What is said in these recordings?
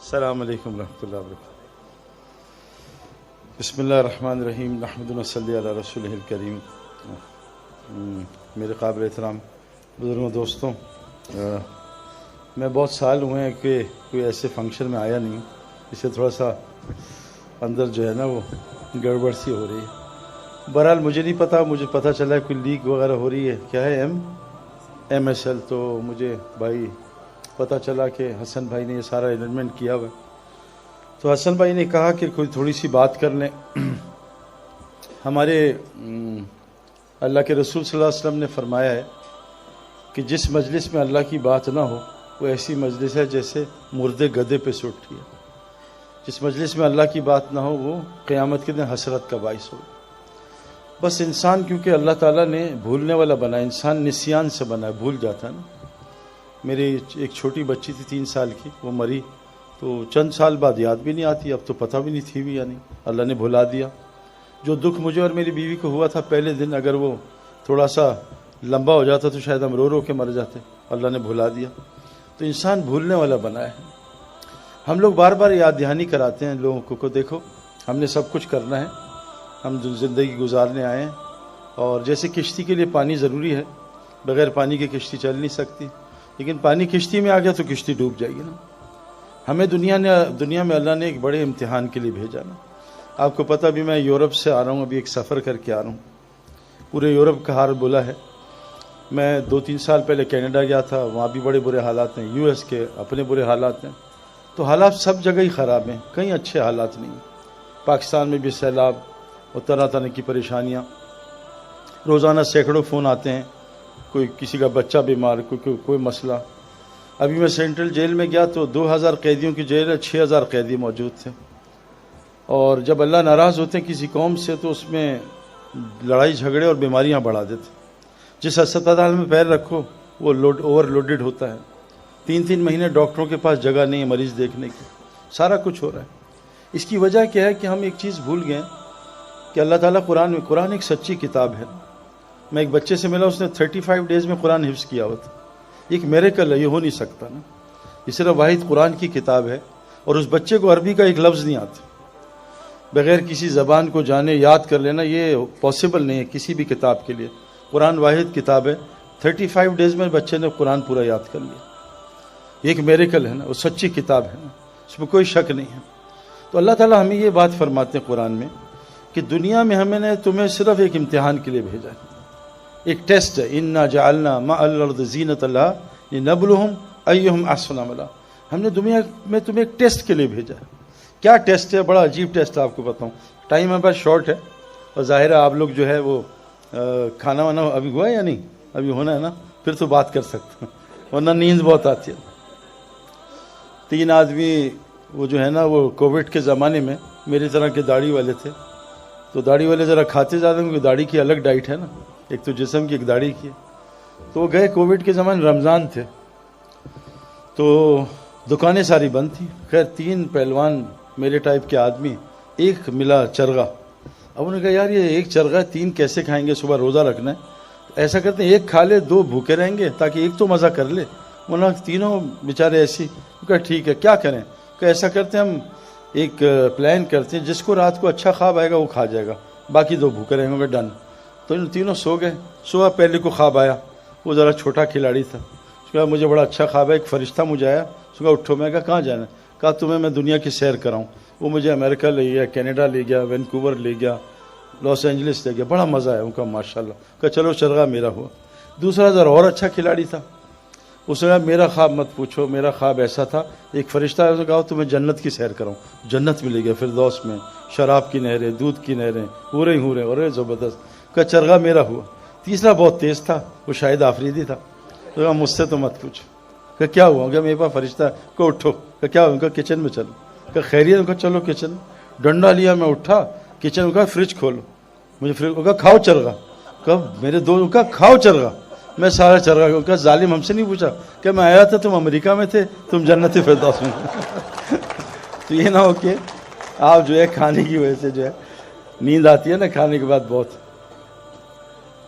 السلام علیکم ورحمۃ اللہ وبرکاتہ۔ بسم اللہ الرحمن الرحیم، نحمد و نصلی علی رسولہ الکریم۔ میرے قابل احترام بزرگوں دوستوں، میں بہت سال ہوئے ہیں کہ کوئی ایسے فنکشن میں آیا نہیں، اس سے تھوڑا سا اندر جو ہے نا وہ گڑبڑ سی ہو رہی ہے۔ بہرحال مجھے نہیں پتا، مجھے پتہ چلا ہے کوئی لیگ وغیرہ ہو رہی ہے، کیا ہے ایم ایس ایل، تو مجھے بھائی پتہ چلا کہ حسن بھائی نے یہ سارا ارینجمنٹ کیا ہوا ہے۔ تو حسن بھائی نے کہا کہ کوئی تھوڑی سی بات کر لیں۔ ہمارے اللہ کے رسول صلی اللہ علیہ وسلم نے فرمایا ہے کہ جس مجلس میں اللہ کی بات نہ ہو وہ ایسی مجلس ہے جیسے مردے گدے پہ سے اٹھی ہے۔ جس مجلس میں اللہ کی بات نہ ہو وہ قیامت کے دن حسرت کا باعث ہو۔ بس انسان کیونکہ اللہ تعالیٰ نے بھولنے والا بنا ہے، انسان نسیان سے بنا ہے، بھول جاتا ہے نا۔ میری ایک چھوٹی بچی تھی 3 سال کی، وہ مری تو چند سال بعد یاد بھی نہیں آتی، اب تو پتہ بھی نہیں تھی بھی، یعنی اللہ نے بھلا دیا۔ جو دکھ مجھے اور میری بیوی کو ہوا تھا پہلے دن، اگر وہ تھوڑا سا لمبا ہو جاتا تو شاید ہم رو رو کے مر جاتے، اللہ نے بھلا دیا۔ تو انسان بھولنے والا بنا ہے۔ ہم لوگ بار بار یاد دہانی کراتے ہیں لوگوں کو دیکھو ہم نے سب کچھ کرنا ہے، ہم زندگی گزارنے آئے ہیں، اور جیسے کشتی کے لیے پانی ضروری ہے، بغیر پانی کے کشتی چل نہیں سکتی، لیکن پانی کشتی میں آ گیا تو کشتی ڈوب جائے گی نا۔ ہمیں دنیا میں اللہ نے ایک بڑے امتحان کے لیے بھیجا نا۔ آپ کو پتہ بھی، میں یورپ سے آ رہا ہوں، ابھی ایک سفر کر کے آ رہا ہوں، پورے یورپ کا حال بولا ہے۔ میں 2-3 سال پہلے کینیڈا گیا تھا، وہاں بھی بڑے برے حالات ہیں، US کے اپنے برے حالات ہیں، تو حالات سب جگہ ہی خراب ہیں، کہیں اچھے حالات نہیں ہیں۔ پاکستان میں بھی سیلاب اور طرح طرح کی پریشانیاں، روزانہ سینکڑوں فون آتے ہیں، کوئی کسی کا بچہ بیمار، کوئی مسئلہ۔ ابھی میں سینٹرل جیل میں گیا تو 2000 قیدیوں کی جیل ہے، 6000 قیدی موجود تھے، اور جب اللہ ناراض ہوتے ہیں کسی قوم سے تو اس میں لڑائی جھگڑے اور بیماریاں بڑھا دیتے۔ جس ہسپتال میں پیر رکھو وہ اوور لوڈڈ ہوتا ہے، 3 مہینے ڈاکٹروں کے پاس جگہ نہیں ہے مریض دیکھنے کی، سارا کچھ ہو رہا ہے۔ اس کی وجہ کیا ہے کہ ہم ایک چیز بھول گئے کہ اللہ تعالیٰ قرآن ایک سچی کتاب ہے۔ میں ایک بچے سے ملا، اس نے 35 ڈیز میں قرآن حفظ کیا ہوا تھا۔ ایک میریکل ہے، یہ ہو نہیں سکتا نا، یہ صرف واحد قرآن کی کتاب ہے، اور اس بچے کو عربی کا ایک لفظ نہیں آتا، بغیر کسی زبان کو جانے یاد کر لینا یہ پاسبل نہیں ہے کسی بھی کتاب کے لیے۔ قرآن واحد کتاب ہے، 35 ڈیز میں بچے نے قرآن پورا یاد کر لیا۔ یہ ایک میریکل ہے نا، وہ سچی کتاب ہے نا، اس میں کوئی شک نہیں ہے۔ تو اللہ تعالیٰ ہمیں یہ بات فرماتے ہیں قرآن میں کہ دنیا میں ہمیں نے تمہیں صرف ایک امتحان کے لیے بھیجا ہے، ایک ٹیسٹ ہے۔ انا جعلنا مع الارض زینۃ لہا لنبلوہم ایہم احسن عملا۔ ہم نے دنیا میں تمہیں ایک ٹیسٹ کے لیے بھیجا ہے۔ کیا ٹیسٹ ہے؟ بڑا عجیب ٹیسٹ ہے، آپ کو بتاؤں، ٹائم ہمارے پاس شارٹ ہے، اور ظاہر ہے آپ لوگ جو ہے وہ کھانا وانا ابھی ہوا ہے یا نہیں؟ ابھی ہونا ہے نا، پھر تو بات کر سکتے ہیں، ورنہ نیند بہت آتی ہے۔ 3 آدمی وہ جو ہے نا وہ کووڈ کے زمانے میں میری طرح کے داڑھی والے تھے، تو داڑھی والے ذرا کھاتے زیادہ، کیونکہ داڑھی کی الگ ڈائٹ ہے نا، ایک تو جسم کی ایک داڑھی کی، تو وہ گئے کووڈ کے زمانے، رمضان تھے، تو دکانیں ساری بند تھیں۔ خیر 3 پہلوان میرے ٹائپ کے آدمی، ایک ملا چرغا۔ اب انہوں نے کہا یار یہ ایک چرغا 3 کیسے کھائیں گے، صبح روزہ رکھنا ہے، ایسا کرتے ہیں ایک کھا لے 2 بھوکے رہیں گے تاکہ ایک تو مزہ کر لے۔ انہوں نے تینوں بیچارے ایسی، کہا ٹھیک ہے کیا کریں، کہ ایسا کرتے ہیں ہم ایک پلان کرتے ہیں، جس کو رات کو اچھا خواب آئے گا وہ کھا جائے گا، باقی 2 بھوکے رہیں گے، ڈن۔ تو ان تینوں سو گئے۔ صبح پہلے کو خواب آیا، وہ ذرا چھوٹا کھلاڑی تھا، اس کا مجھے بڑا اچھا خواب ہے، ایک فرشتہ مجھے آیا، اس کا اٹھو، میں کہا کہاں جانا ہے؟ کہا تمہیں میں دنیا کی سیر کراؤں۔ وہ مجھے امریکہ لے گیا، کینیڈا لے گیا، وینکوور لے گیا، لاس اینجلس لے گیا، بڑا مزہ آیا ان کا ماشاءاللہ۔ کہا چلو چرغا میرا ہوا۔ دوسرا ذرا اور اچھا کھلاڑی تھا، اس نے کہا میرا خواب مت پوچھو، میرا خواب ایسا تھا، ایک فرشتہ ہے، اس نے کہا تمہیں جنت کی سیر کراؤں، جنت میں لے گیا، فردوس میں شراب کی نہریں، دودھ کی نہریں، ہورے ہورے، اور زبردست۔ کہا چرغا میرا ہوا۔ تیسرا بہت تیز تھا، وہ شاید آفریدی تھا، تو کہا مجھ سے تو مت پوچھو۔ کہ کیا ہوا؟ کہ میرے پاس فرشتہ کو اٹھو۔ کہ کیا ہوا؟ کہ کچن میں چلو۔ کہ خیریت؟ کہ چلو کچن۔ ڈنڈا لیا، میں اٹھا کچن کا، فریج کھولو، مجھے فریج کا کھاؤ چرغا۔ کہ میرے 2 کا کھاؤ چرغا، میں سارا چرغا کا۔ ظالم ہم سے نہیں پوچھا کہ میں آیا تھا، تم امریکہ میں تھے، تم جنت فردوس میں۔ تو یہ نہ ہو کہ آپ جو ہے کھانے کی وجہ سے جو ہے نیند آتی ہے نا کھانے کے بعد بہت۔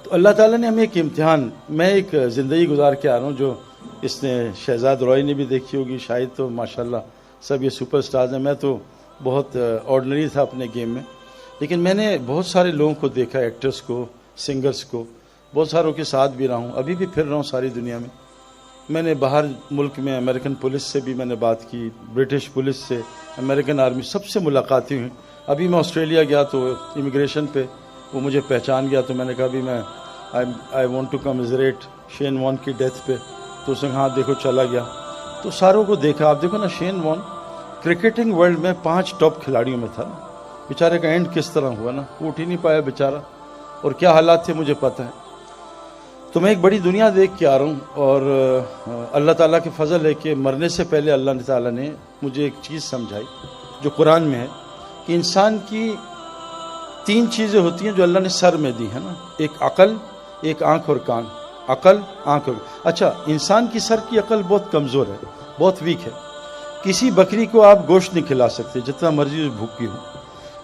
تو اللہ تعالیٰ نے ہمیں ایک امتحان، میں ایک زندگی گزار کے آ رہا ہوں جو اس نے شہزاد روئے نے بھی دیکھی ہوگی شاید، تو ماشاءاللہ سب یہ سپر سٹارز ہیں. میں تو بہت آرڈنری تھا اپنے گیم میں, لیکن میں نے بہت سارے لوگوں کو دیکھا, ایکٹرز کو, سنگرز کو, بہت ساروں کے ساتھ بھی رہا ہوں, ابھی بھی پھر رہا ہوں ساری دنیا میں. میں نے باہر ملک میں امریکن پولیس سے بھی میں نے بات کی, برٹش پولیس سے, امریکن آرمی, سب سے ملاقاتیں ہوئیں. ابھی میں آسٹریلیا گیا تو امیگریشن پہ وہ مجھے پہچان گیا, تو میں نے کہا بھی میں آئی وانٹ ٹو کمزریٹ شین وان کی ڈیتھ پہ. تو اس نے کہا دیکھو چلا گیا. تو ساروں کو دیکھا, آپ دیکھو نا, شین وان کرکٹنگ ورلڈ میں 5 ٹاپ کھلاڑیوں میں تھا نا. بیچارے کا اینڈ کس طرح ہوا نا, اٹھ ہی نہیں پایا بیچارہ, اور کیا حالات تھے مجھے پتہ ہے. تو میں ایک بڑی دنیا دیکھ کے آ رہا ہوں, اور اللہ تعالیٰ کے فضل ہے کہ مرنے سے پہلے اللہ تعالیٰ نے مجھے ایک چیز سمجھائی جو قرآن میں ہے, کہ انسان کی 3 چیزیں ہوتی ہیں جو اللہ نے سر میں دی ہیں نا, ایک عقل, ایک آنکھ اور کان. عقل, آنکھ اور اچھا, انسان کی سر کی عقل بہت کمزور ہے, بہت ویک ہے. کسی بکری کو آپ گوشت نہیں کھلا سکتے جتنا مرضی بھوکی ہو,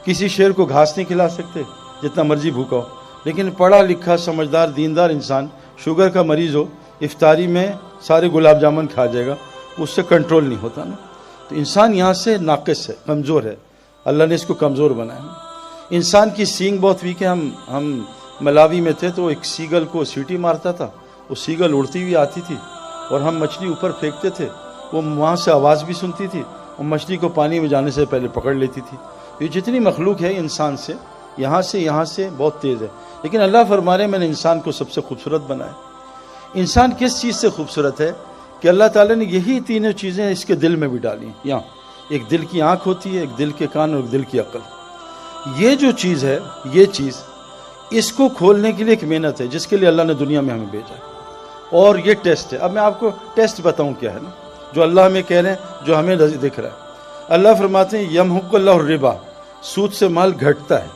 کسی شیر کو گھاس نہیں کھلا سکتے جتنا مرضی بھوکا ہو. لیکن پڑھا لکھا سمجھدار دیندار انسان, شوگر کا مریض ہو, افطاری میں سارے گلاب جامن کھا جائے گا, اس سے کنٹرول نہیں ہوتا نا. تو انسان یہاں سے ناقص ہے, کمزور ہے, اللہ نے اس کو کمزور بنایا. انسان کی سینگ بہت ویک ہے. ہم ملاوی میں تھے تو ایک سیگل کو سیٹی مارتا تھا, وہ سیگل اڑتی ہوئی آتی تھی, اور ہم مچھلی اوپر پھینکتے تھے, وہ وہاں سے آواز بھی سنتی تھی, اور مچھلی کو پانی میں جانے سے پہلے پکڑ لیتی تھی. یہ جتنی مخلوق ہے انسان سے یہاں سے بہت تیز ہے. لیکن اللہ فرما رہے ہیں میں نے انسان کو سب سے خوبصورت بنایا. انسان کس چیز سے خوبصورت ہے کہ اللہ تعالیٰ نے یہی 3 چیزیں اس کے دل میں بھی ڈالی ہیں. یہاں ایک دل کی آنکھ ہوتی ہے, ایک دل کے کان, اور ایک دل کی عقل. یہ جو چیز ہے, یہ چیز, اس کو کھولنے کے لیے ایک محنت ہے جس کے لیے اللہ نے دنیا میں ہمیں بھیجا ہے, اور یہ ٹیسٹ ہے. اب میں آپ کو ٹیسٹ بتاؤں کیا ہے نا, جو اللہ ہمیں کہہ رہے ہیں, جو ہمیں دکھ رہا ہے. اللہ فرماتے ہیں یمحق اللہ الربا, سود سے مال گھٹتا ہے,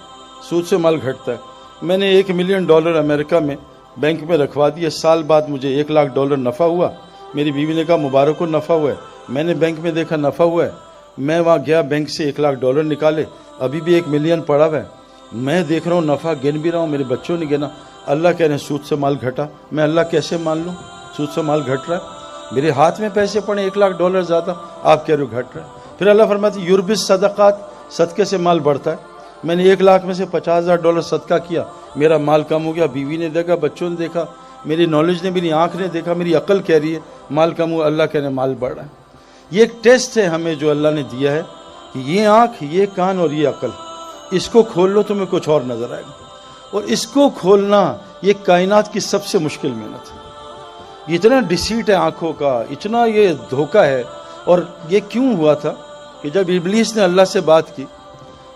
سود سے مال گھٹتا ہے. میں نے $1 ملین امریکہ میں بینک میں رکھوا دیے, سال بعد مجھے $1 لاکھ نفع ہوا. میری بیوی نے کہا مبارک ہو, نفع ہوا ہے. میں نے بینک میں دیکھا نفع ہوا ہے, میں وہاں گیا, بینک سے $1 لاکھ نکالے, ابھی بھی $1 ملین پڑا ہوا ہے. میں دیکھ رہا ہوں نفع, گن بھی رہا ہوں, میرے بچوں نے گنا. اللہ کہہ رہے ہیں سود سے مال گھٹا. میں اللہ کیسے مان لوں سود سے مال گھٹ رہا ہے؟ میرے ہاتھ میں پیسے پڑے $1 لاکھ زیادہ, آپ کہہ رہے ہو گھٹ رہا ہے. پھر اللہ فرماتے ہیں یربی صدقات, صدقے سے مال بڑھتا ہے. میں نے $1 لاکھ میں سے $50,000 صدقہ کیا, میرا مال کم ہو گیا. بیوی نے دیکھا, بچوں نے دیکھا, میری نالج نے, میری آنکھ نے دیکھا, میری عقل کہہ رہی ہے مال کم ہوا. اللہ کہہ رہے ہیں مال بڑھ رہا ہے. یہ ایک ٹیسٹ ہے ہمیں جو اللہ نے دیا ہے کہ یہ آنکھ, یہ کان اور یہ عقل, اس کو کھول لو تمہیں کچھ اور نظر آئے گا. اور اس کو کھولنا یہ کائنات کی سب سے مشکل محنت ہے. اتنا ڈیسیٹ ہے آنکھوں کا, اتنا یہ دھوکہ ہے. اور یہ کیوں ہوا تھا کہ جب ابلیس نے اللہ سے بات کی,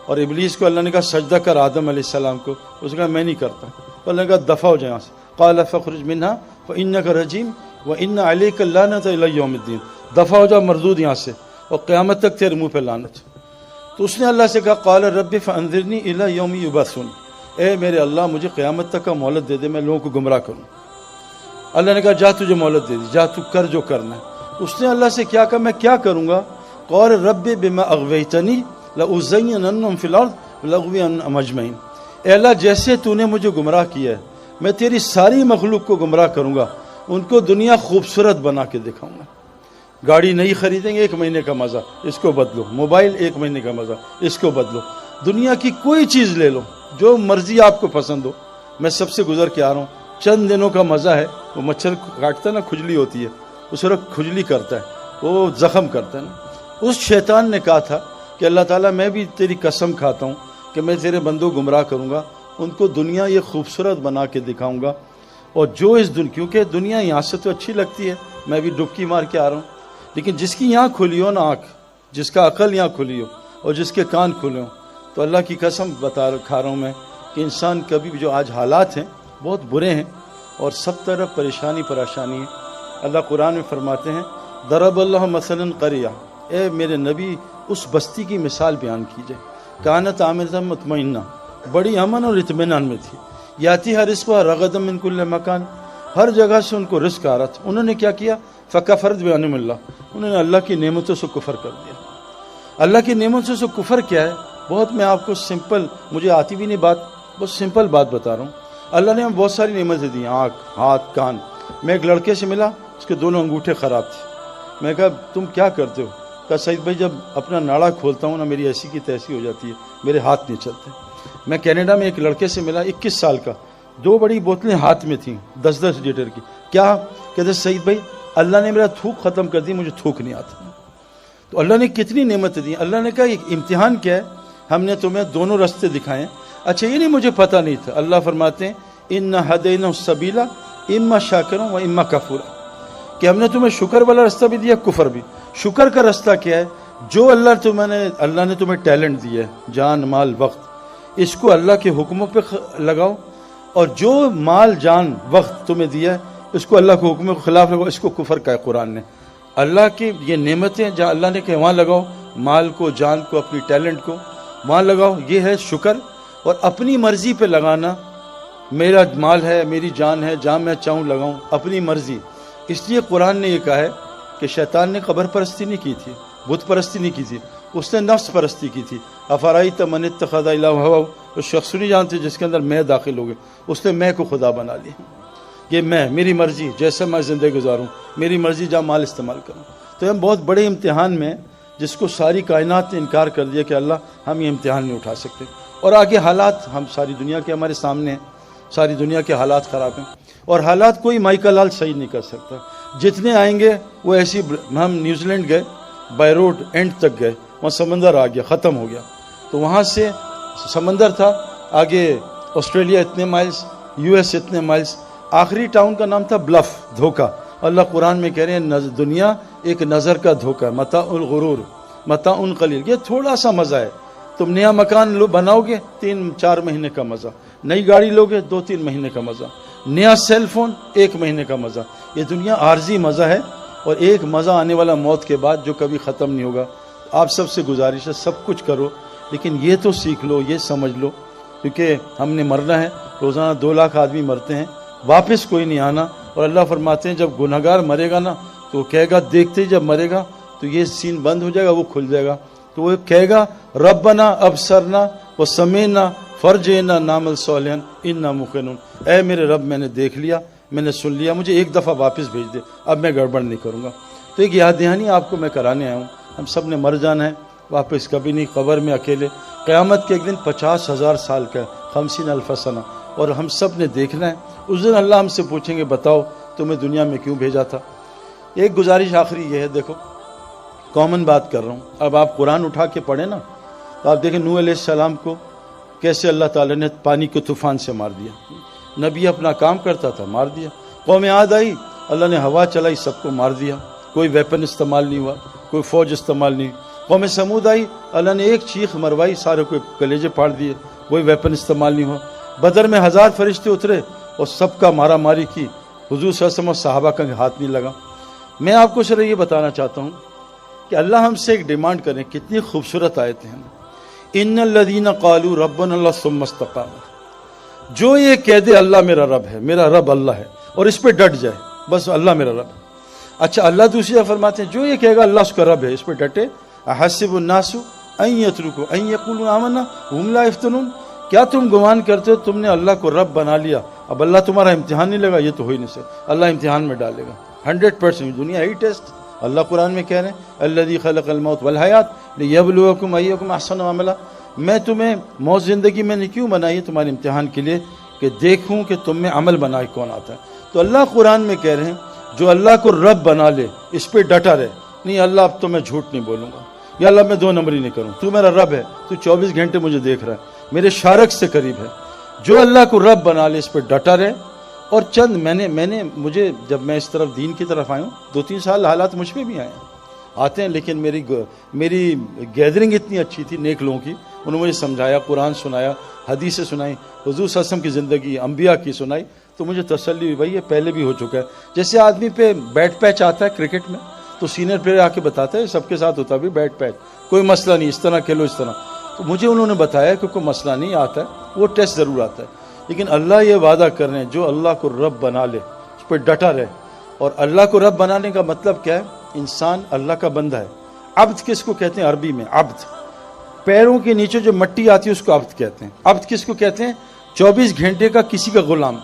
اور ابلیس کو اللہ نے کہا سجدہ کر آدم علیہ السلام کو, اس نے کہا میں نہیں کرتا. تو اللہ نے کہا دفع ہو جائے یہاں سے. قال فاخرج منها فإنك رجيم وإن عليك اللعنة إلى يوم الدين. دفع ہو جا مردود یہاں سے, اور قیامت تک تیرے منہ پہ لعنت. تو اس نے اللہ سے کہا قال رب فانذرنی إلى يوم يبعثون, اے میرے اللہ مجھے قیامت تک کا مہلت دے دے, میں لوگوں کو گمراہ کروں. اللہ نے کہا جا تجھے مہلت دے دی, جا تو کر جو کرنا ہے. اس نے اللہ سے کیا کہا میں کیا کروں گا؟ قال رب بما اغویتنی لأزیننہم فی الارض ولأغوینہم اجمعین. اے اللہ جیسے تو نے مجھے گمراہ کیا ہے, میں تیری ساری مخلوق کو گمراہ کروں گا, ان کو دنیا خوبصورت بنا کے دکھاؤں گا. گاڑی نہیں خریدیں گے, 1 مہینے کا مزہ, اس کو بدلو. موبائل 1 مہینے کا مزہ, اس کو بدلو. دنیا کی کوئی چیز لے لو, جو مرضی آپ کو پسند ہو. میں سب سے گزر کے آ رہا ہوں, چند دنوں کا مزہ ہے. وہ مچھر کاٹتا ہے نا, کھجلی ہوتی ہے, اس وقت کھجلی کرتا ہے, وہ زخم کرتا ہے نا. اس شیطان نے کہا تھا کہ اللہ تعالیٰ میں بھی تیری قسم کھاتا ہوں کہ میں تیرے بندوں گمراہ کروں گا, ان کو دنیا یہ خوبصورت بنا کے دکھاؤں گا. اور جو اس کیونکہ دنیا یہاں سے تو اچھی لگتی ہے, میں بھی ڈبکی مار کے آ رہا ہوں, لیکن جس کی یہاں کھلی ہو نا آنکھ, جس کا عقل یہاں کھلی ہو, اور جس کے کان کھلے ہوں, تو اللہ کی قسم کھا رہا ہوں میں کہ انسان کبھی بھی, جو آج حالات ہیں بہت برے ہیں, اور سب طرف پریشانی ہے. اللہ قرآن میں فرماتے ہیں ضرب اللہ مثلا قریہ, اے میرے نبی اس بستی کی مثال بیان کیجئے, کانت آمنۃ مطمئنہ, بڑی امن اور اطمینان میں تھی. یاتیھا رزقھا رغدا من کل مکان, ہر جگہ سے ان کو رزق آ رہا تھا. انہوں نے کیا کیا؟ فکفرت بانعم اللہ, انہوں نے اللہ کی نعمتوں سے کفر کر دیا. اللہ کی نعمتوں سے کفر کیا ہے؟ بہت میں آپ کو سمپل, مجھے آتی بھی نہیں بات, بہت سمپل بات بتا رہا ہوں. اللہ نے ہمیں بہت ساری نعمتیں دی, آنکھ, ہاتھ, کان. میں ایک لڑکے سے ملا, اس کے دونوں انگوٹھے خراب تھے. میں کہا تم کیا کرتے ہو؟ کہا سعید بھائی جب اپنا ناڑا کھولتا ہوں نا میری ایسی کی تیسی ہو جاتی ہے, میرے ہاتھ نہیں چلتے. میں کینیڈا میں ایک لڑکے سے ملا 21 سال کا, 2 بڑی بوتلیں ہاتھ میں تھیں 10-10 لیٹر کی. کیا کہتے سعید بھائی اللہ نے میرا تھوک ختم کر دی, مجھے تھوک نہیں آتا. تو اللہ نے کتنی نعمتیں دی. اللہ نے کہا یہ امتحان کیا ہے, ہم نے تمہیں دونوں راستے دکھائے ہیں. اچھا یہ نہیں مجھے پتہ نہیں تھا. اللہ فرماتے ہیں ان ہدینہ السبیل اما شاکرا و اما کفورا, کہ ہم نے تمہیں شکر والا راستہ بھی دیا, کفر بھی. شکر کا راستہ کیا ہے؟ جو اللہ نے تمہیں ٹیلنٹ دیا ہے, جان مال وقت, اس کو اللہ کے حکموں پہ لگاؤ. اور جو مال جان وقت تمہیں دیا ہے اس کو اللہ کے حکموں کے خلاف لگاؤ. اس کو کفر کا ہے قرآن نے. اللہ کی یہ نعمتیں جہاں اللہ نے کہا وہاں لگاؤ, مال کو, جان کو, اپنی ٹیلنٹ کو وہاں لگاؤ, یہ ہے شکر. اور اپنی مرضی پہ لگانا, میرا مال ہے, میری جان ہے, جہاں میں چاہوں لگاؤں, اپنی مرضی. اس لیے قرآن نے یہ کہا ہے کہ شیطان نے قبر پرستی نہیں کی تھی, بت پرستی نہیں کی تھی, اس نے نفس پرستی کی تھی. افرائیت من اتخذ الہ ہواہ, اس شخص نہیں جانتے جس کے اندر میں داخل ہو گئے, اس نے میں کو خدا بنا لیا. یہ میں, میری مرضی, جیسے میں زندگی گزاروں, میری مرضی جہاں مال استعمال کروں. تو ہم بہت بڑے امتحان میں, جس کو ساری کائنات نے انکار کر دیا کہ اللہ ہم یہ امتحان نہیں اٹھا سکتے. اور آگے حالات ہم ساری دنیا کے ہمارے سامنے ہیں, ساری دنیا کے حالات خراب ہیں, اور حالات کوئی مائیکل لال صحیح نہیں کر سکتا. جتنے آئیں گے وہ ایسی. ہم نیوزی لینڈ گئے, بائی روڈ اینڈ تک گئے, وہاں سمندر آ گیا, ختم ہو گیا. تو وہاں سے سمندر تھا, آگے آسٹریلیا اتنے مائلز, یو ایس اتنے مائلز, آخری ٹاؤن کا نام تھا بلف, دھوکہ. اللہ قرآن میں کہہ رہے ہیں دنیا ایک نظر کا دھوکہ ہے, متاع الغرور, متاع قلیل. یہ تھوڑا سا مزہ ہے. تم نیا مکان بناؤ گے 3-4 مہینے کا مزہ, نئی گاڑی لوگے 2-3 مہینے کا مزہ, نیا سیل فون 1 مہینے کا مزہ. یہ دنیا عارضی مزہ ہے, اور ایک مزہ آنے والا موت کے بعد جو کبھی ختم نہیں ہوگا. آپ سب سے گزارش ہے سب کچھ کرو, لیکن یہ تو سیکھ لو, یہ سمجھ لو, کیونکہ ہم نے مرنا ہے. روزانہ 2 لاکھ آدمی مرتے ہیں, واپس کوئی نہیں آنا. اور اللہ فرماتے ہیں جب گنہگار مرے گا نا تو وہ کہے گا, دیکھتے ہی جب مرے گا تو یہ سین بند ہو جائے گا, وہ کھل جائے گا. تو وہ کہے گا ربنا ابصرنا وسمعنا فرجعنا نعمل صالحا انا موقنون. اے میرے رب, میں نے دیکھ لیا, میں نے سن لیا, مجھے ایک دفعہ واپس بھیج دے, اب میں گڑبڑ نہیں کروں گا. تو ایک یاد دہانی آپ کو میں کرانے آیا ہوں. ہم سب نے مر جانا ہے, واپس کبھی نہیں, قبر میں اکیلے. قیامت کے ایک دن 50,000 سال کا, 50,000 سنہ, اور ہم سب نے دیکھنا ہے. اس دن اللہ ہم سے پوچھیں گے بتاؤ تمہیں دنیا میں کیوں بھیجا تھا. ایک گزارش آخری یہ ہے, دیکھو کامن بات کر رہا ہوں. اب آپ قرآن اٹھا کے پڑھیں نا تو آپ دیکھیں نوح علیہ السلام کو کیسے اللہ تعالیٰ نے پانی کو طوفان سے مار دیا. نبی اپنا کام کرتا تھا, مار دیا. قوم عاد آئی, اللہ نے ہوا چلائی, سب کو مار دیا, کوئی ویپن استعمال نہیں ہوا, کوئی فوج استعمال نہیں. قوم سمود آئی, اللہ نے ایک چیخ مروائی, سارے کو کلیجے پھاڑ دیے, کوئی ویپن استعمال نہیں ہوا. بدر میں 1000 فرشتے اترے اور سب کا مارا ماری کی, حضور صلی اللہ علیہ وسلم اور صحابہ کا ہاتھ نہیں لگا. میں آپ کو صرف یہ بتانا چاہتا ہوں کہ اللہ ہم سے ایک ڈیمانڈ کریں. کتنی خوبصورت آیتیں ہیں. ان الذین قالوا ربنا اللہ ثم استقاموا, جو یہ کہہ دے اللہ میرا رب ہے, میرا رب اللہ ہے, اور اس پہ ڈٹ جائے, بس اللہ میرا رب ہے. اچھا اللہ دوسری جگہ فرماتے ہیں جو یہ کہے گا اللہ اس کا رب ہے, اس پہ ڈٹے. احسب الناس ان یترکوا ان یقولوا آمنا وهم لا یفتنون, کیا تم گمان کرتے ہو تم نے اللہ کو رب بنا لیا, اب اللہ تمہارا امتحان نہیں لگا؟ یہ تو ہو ہی نہیں سکتا. اللہ امتحان میں ڈالے گا 100%. دنیا ہے ہی ٹیسٹ. اللہ قرآن میں کہہ رہے ہیں الذی خلق الموت والحیات لیبلوکم ایکم احسن عملا, میں تمہیں موت زندگی میں نے کیوں بنائی ہے؟ تمہارے امتحان کے لیے, کہ دیکھوں کہ تم میں عمل بنائے کون آتا ہے. تو اللہ قرآن میں کہہ رہے ہیں جو اللہ کو رب بنا لے اس پہ ڈٹا رہے. نہیں اللہ اب تو میں جھوٹ نہیں بولوں گا, یا اللہ میں 2 نمبری نہیں کروں, تو میرا رب ہے, تو 24 گھنٹے مجھے دیکھ رہا ہے, میرے شارک سے قریب ہے. جو اللہ کو رب بنا لے اس پہ ڈٹا رہے. اور چند میں نے مجھے جب میں اس طرف دین کی طرف آیا ہوں 2-3 سال حالات مجھ پہ بھی آتے ہیں, لیکن میری گیدرنگ اتنی اچھی تھی نیک لوگوں کی, انہوں نے مجھے سمجھایا, قرآن سنایا, حدیثیں سنائی, حضور صلی اللہ علیہ وسلم کی زندگی, انبیاء کی سنائی, تو مجھے تسلی ہوئی بھائی یہ پہلے بھی ہو چکا ہے. جیسے آدمی پہ بیٹ پیچ آتا ہے کرکٹ میں تو سینئر پلیئر آ کے بتاتا ہے سب کے ساتھ ہوتا بھی بیٹ پیچ, کوئی مسئلہ نہیں, اس طرح کھیلو اس طرح. تو مجھے انہوں نے بتایا کہ کوئی مسئلہ نہیں آتا ہے, وہ ٹیسٹ ضرور آتا ہے. لیکن اللہ یہ وعدہ کر رہے ہیں جو اللہ کو رب بنا لے اس پہ ڈٹا رہے. اور اللہ کو رب بنانے کا مطلب کیا ہے؟ انسان اللہ کا بندہ ہے. عبد کس کو کہتے ہیں عربی میں؟ عبد, پیروں کے نیچے جو مٹی آتی ہے اس کو عبد کہتے ہیں. عبد کس کو کہتے ہیں؟ 24 گھنٹے کا کسی کا غلام.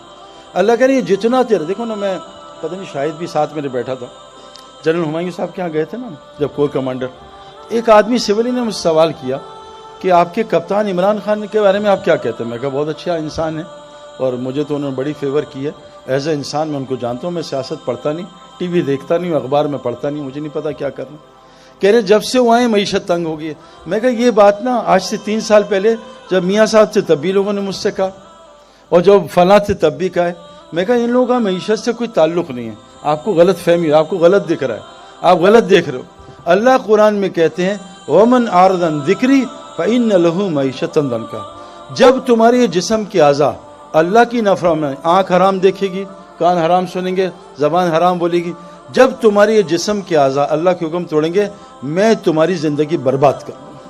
اللہ کہہ رہے ہیں جتنا تیرا, دیکھو نا, میں پتہ نہیں شاید بھی ساتھ میرے بیٹھا تھا, جنرل ہمایوں صاحب کے یہاں گئے تھے نا جب کور کمانڈر, ایک آدمی سولی نے مجھ سے سوال کیا کہ آپ کے کپتان عمران خان کے بارے میں آپ کیا کہتے ہیں؟ میں کہا بہت اچھا انسان ہے اور مجھے تو انہوں نے بڑی فیور کی ہے، ایز اے انسان میں ان کو جانتا ہوں، میں سیاست پڑھتا نہیں، ٹی وی دیکھتا نہیں، اخبار میں پڑھتا نہیں، مجھے نہیں پتا کیا کرنا۔ کہہ رہے جب سے وہ آئے معیشت تنگ ہو گئی ہے۔ میں کہا یہ بات نا آج سے 3 سال پہلے جب میاں صاحب تھے تب بھی لوگوں نے مجھ سے کہا، اور جب فلاں تھے تب بھی کہا ہے۔ میں کہا ان لوگوں کا معیشت سے کوئی تعلق نہیں ہے، آپ کو غلط فہمی ہے، آپ کو غلط دکھ رہا ہے، آپ غلط دیکھ رہے ہو۔ اللہ قرآن میں کہتے ہیں وَمَنْ أَعْرَضَ عَنْ ذِكْرِي فَإِنَّ لَهُ مَعِيشَةً ضَنْكًا، جب تمہارے یہ جسم کے اعضاء اللہ کی نافرمانی، آنکھ حرام دیکھے گی، کان حرام سنیں گے، زبان حرام بولے گی، جب تمہارے یہ جسم کے اعضاء اللہ کے حکم توڑیں گے میں تمہاری زندگی برباد کروں گا،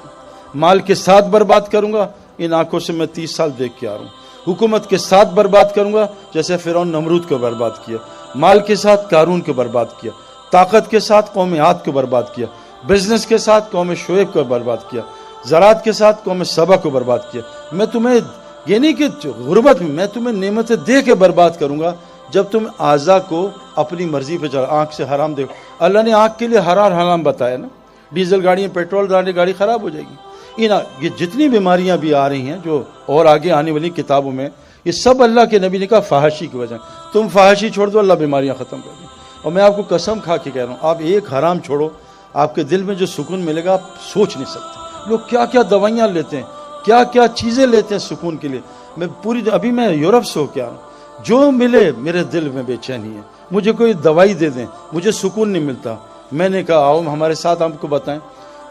مال کے ساتھ برباد کروں گا، ان آنکھوں سے میں 30 سال دیکھ کے آ رہا ہوں، حکومت کے ساتھ برباد کروں گا جیسے فرعون نمرود کو برباد کیا، مال کے ساتھ قارون کو برباد کیا، طاقت کے ساتھ قوم عاد کو برباد کیا، بزنس کے ساتھ قوم شعیب کو برباد کیا، زراعت کے ساتھ قوم سبا کو برباد کیا۔ میں تمہیں یہ نہیں کہ غربت میں تمہیں نعمتیں دے کے برباد کروں گا جب تم اعضاء کو اپنی مرضی پہ چلا، آنکھ سے حرام دیکھو۔ اللہ نے آنکھ کے لیے حرام بتایا نا، ڈیزل گاڑیاں پیٹرول ڈالنے گاڑی خراب ہو جائے گی۔ یہ جتنی بیماریاں بھی آ رہی ہیں جو اور آگے آنے والی کتابوں میں، یہ سب اللہ کے نبی نے کہا فحاشی کی وجہ، تم فحاشی چھوڑ دو اللہ بیماریاں ختم کر دیں۔ اور میں آپ کو قسم کھا کے کہہ رہا ہوں، آپ ایک حرام چھوڑو، آپ کے دل میں جو سکون ملے گا آپ سوچ نہیں سکتے۔ لوگ کیا کیا دوائیاں لیتے ہیں، کیا کیا چیزیں لیتے ہیں سکون کے لیے۔ میں ابھی میں یورپ سے ہو کے آ رہا ہوں، جو ملے میرے دل میں بے چینی ہے، مجھے کوئی دوائی دے دیں مجھے سکون نہیں ملتا۔ میں نے کہا آؤ ہمارے ساتھ آپ کو بتائیں۔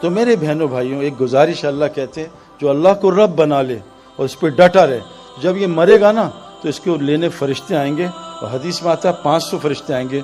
تو میرے بہنوں بھائیوں ایک گزارش اللہ کہتے ہیں جو اللہ کو رب بنا لے اور اس پہ ڈٹا رہے، جب یہ مرے گا نا تو اس کو لینے فرشتے آئیں گے، اور حدیث میں آتا ہے 500 فرشتے آئیں گے،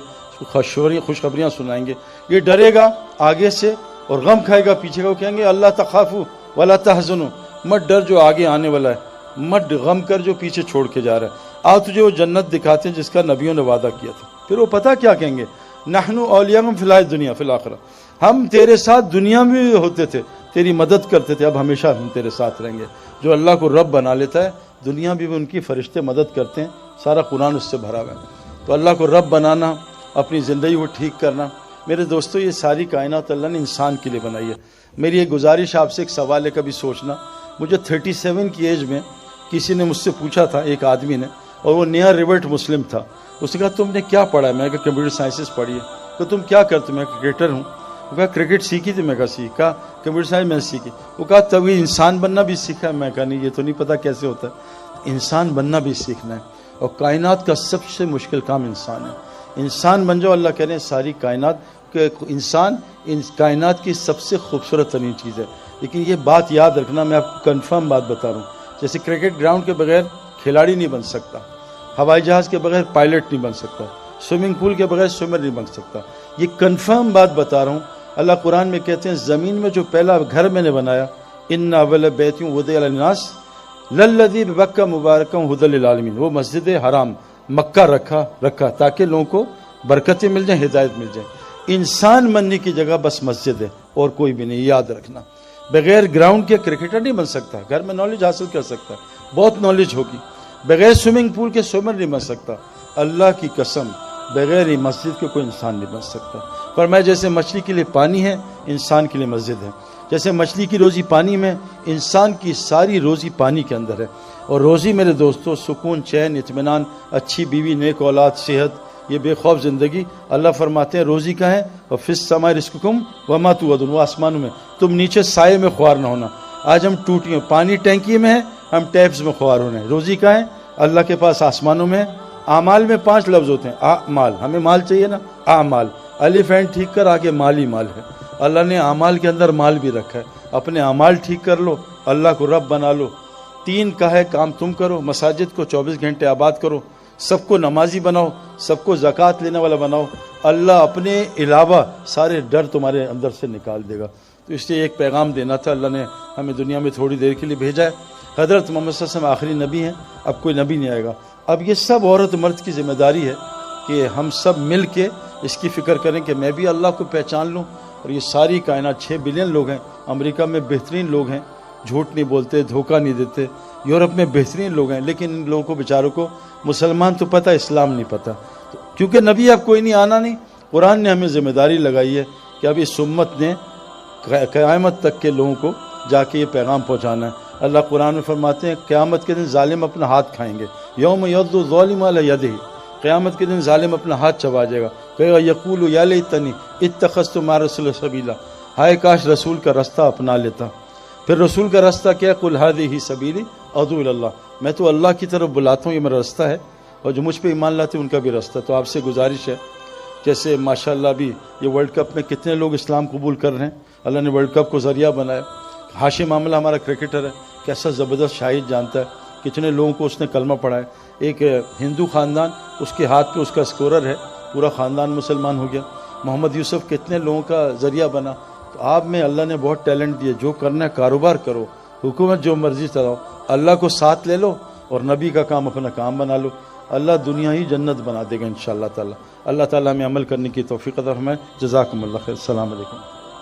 خوشخبریاں سنائیں گے۔ یہ ڈرے گا آگے سے اور غم کھائے گا پیچھے کا، وہ کہیں گے اللہ تخافوا ولا تحزنوا، مت ڈر جو آگے آنے والا ہے، مت غم کر جو پیچھے چھوڑ کے جا رہا ہے، آؤ تجھے وہ جنت دکھاتے ہیں جس کا نبیوں نے وعدہ کیا تھا۔ پھر وہ پتہ کیا کہیں گے، نحن اولیاءکم فی الحیاۃ الدنیا فی الآخرہ، ہم تیرے ساتھ دنیا میں بھی ہوتے تھے، تیری مدد کرتے تھے، اب ہمیشہ ہم تیرے ساتھ رہیں گے۔ جو اللہ کو رب بنا لیتا ہے دنیا بھی ان کی فرشتے مدد کرتے ہیں، سارا قرآن اس سے بھرا ہوا ہے۔ تو اللہ کو رب بنانا، اپنی زندگی کو ٹھیک کرنا، میرے دوستو یہ ساری کائنات اللہ نے انسان کے لیے بنائی ہے۔ میری ایک گزارش آپ سے، ایک سوال ہے کبھی سوچنا، مجھے 37 کی ایج میں کسی نے مجھ سے پوچھا تھا، ایک آدمی نے، اور وہ نیا ریورٹ مسلم تھا، اس نے کہا تم نے کیا پڑھا ہے؟ میں نے کہا کمپیوٹر سائنسز پڑھی ہے۔ تو تم کیا کرتے؟ میں کرکٹر ہوں۔ وہ کہا کرکٹ سیکھی تھی؟ میں کہا سیکھا۔ کمپیوٹر سائنس میں سیکھی۔ وہ کہا تب یہ انسان بننا بھی سیکھا؟ میں کہا نہیں، یہ تو نہیں پتا کیسے ہوتا ہے، انسان بننا بھی سیکھنا ہے، اور کائنات کا سب سے مشکل کام انسان ہے۔ انسان بن جاؤ، اللہ کہہ رہے ہیں ساری کائنات کہ انسان کائنات کی سب سے خوبصورت ترین چیز ہے۔ لیکن یہ بات یاد رکھنا، میں آپ کو کنفرم بات بتا رہا ہوں، جیسے کرکٹ گراؤنڈ کے بغیر کھلاڑی نہیں بن سکتا، ہوائی جہاز کے بغیر پائلٹ نہیں بن سکتا، سوئمنگ پول کے بغیر سوئمر نہیں بن سکتا، یہ کنفرم بات بتا رہا ہوں۔ اللہ قرآن میں کہتے ہیں زمین میں جو پہلا گھر میں نے بنایا، ان اول بیت وضع للناس للذی ببکہ مبارکا ھدی للعالمین، وہ مسجد حرام مکہ رکھا تاکہ لوگوں کو برکتیں مل جائیں، ہدایت مل جائے۔ انسان بننے کی جگہ بس مسجد ہے اور کوئی بھی نہیں، یاد رکھنا۔ بغیر گراؤنڈ کے کرکٹر نہیں بن سکتا، گھر میں نالج حاصل کر سکتا ہے، بہت نالج ہوگی۔ بغیر سوئمنگ پول کے سوئمر نہیں بن سکتا۔ اللہ کی قسم بغیر ہی مسجد کے کوئی انسان نہیں بن سکتا۔ فرمایا جیسے مچھلی کے لیے پانی ہے، انسان کے لیے مسجد ہے۔ جیسے مچھلی کی روزی پانی میں، انسان کی ساری روزی پانی کے اندر ہے۔ اور روزی میرے دوستو سکون، چین، اطمینان، اچھی بیوی، نیک اولاد، صحت، یہ بے خوف زندگی۔ اللہ فرماتے ہیں روزی کا ہے، اور فی السماء رزقکم وما توعدون، وہ آسمانوں میں، تم نیچے سائے میں خوار نہ ہونا۔ آج ہم ٹوٹیوں، پانی ٹینکی میں ہے، ہم ٹیپس میں خوار ہو رہے ہیں۔ روزی کا ہے اللہ کے پاس، آسمانوں میں ہے۔ اعمال میں 5 لفظ ہوتے ہیں، مال، ہمیں مال چاہیے نا، اعمال، الف عین ٹھیک کر، آگے مال ہی مال ہے۔ اللہ نے اعمال کے اندر مال بھی رکھا ہے۔ اپنے اعمال ٹھیک کر لو، اللہ کو رب بنا لو۔ 3 کا ہے کام تم کرو، مساجد کو 24 گھنٹے آباد کرو، سب کو نمازی بناؤ، سب کو زکوٰۃ لینے والا بناؤ، اللہ اپنے علاوہ سارے ڈر تمہارے اندر سے نکال دے گا۔ تو اس لیے ایک پیغام دینا تھا، اللہ نے ہمیں دنیا میں تھوڑی دیر کے لیے بھیجا ہے۔ حضرت محمد صلی اللہ علیہ وسلم آخری نبی ہیں، اب کوئی نبی نہیں آئے گا۔ اب یہ سب عورت مرد کی ذمہ داری ہے کہ ہم سب مل کے اس کی فکر کریں کہ میں بھی اللہ کو پہچان لوں۔ اور یہ ساری کائنات 6 بلین لوگ ہیں، امریکہ میں بہترین لوگ ہیں، جھوٹ نہیں بولتے، دھوکہ نہیں دیتے، یورپ میں بہترین لوگ ہیں، لیکن ان لوگوں کو بیچاروں کو مسلمان تو پتہ، اسلام نہیں پتہ، کیونکہ نبی اب کوئی نہیں، آنا نہیں۔ قرآن نے ہمیں ذمہ داری لگائی ہے کہ اب اس امت نے قیامت تک کے لوگوں کو جا کے یہ پیغام پہنچانا ہے۔ اللہ قرآن میں فرماتے ہیں قیامت کے دن ظالم اپنا ہاتھ کھائیں گے، یوم یعض الظالم علی یدہ، قیامت کے دن ظالم اپنا ہاتھ چبا جائے گا، کہے گا یقول یا لیتنی اتخذت مع الرسول سبیلا، ہائے کاش رسول کا رستہ اپنا لیتا۔ پھر رسول کا رستہ کیا؟ قل ھذہ سبیلی ادعو الی اللہ، میں تو اللہ کی طرف بلاتا ہوں، یہ میرا رستہ ہے، اور جو مجھ پہ ایمان لاتے ہیں ان کا بھی رستہ۔ تو آپ سے گزارش ہے، جیسے ماشاءاللہ بھی یہ ورلڈ کپ میں کتنے لوگ اسلام قبول کر رہے ہیں، اللہ نے ورلڈ کپ کو ذریعہ بنایا۔ ہاشم معاملہ ہمارا کرکٹر ہے، کیسا زبردست شاہد جانتا ہے، کتنے لوگوں کو اس نے کلمہ پڑھا ہے۔ ایک ہندو خاندان، اس کے ہاتھ پہ اس کا اسکورر ہے، پورا خاندان مسلمان ہو گیا۔ محمد یوسف کتنے لوگوں کا ذریعہ بنا۔ تو آپ میں اللہ نے بہت ٹیلنٹ دیا، جو کرنا ہے کاروبار کرو، حکومت جو مرضی چلاؤ، اللہ کو ساتھ لے لو اور نبی کا کام اپنا کام بنا لو، اللہ دنیا ہی جنت بنا دے گا انشاءاللہ تعالی۔ اللہ تعالیٰ ہمیں عمل کرنے کی توفیق عطا فرمائے۔ جزاکم اللہ خیر، السلام علیکم۔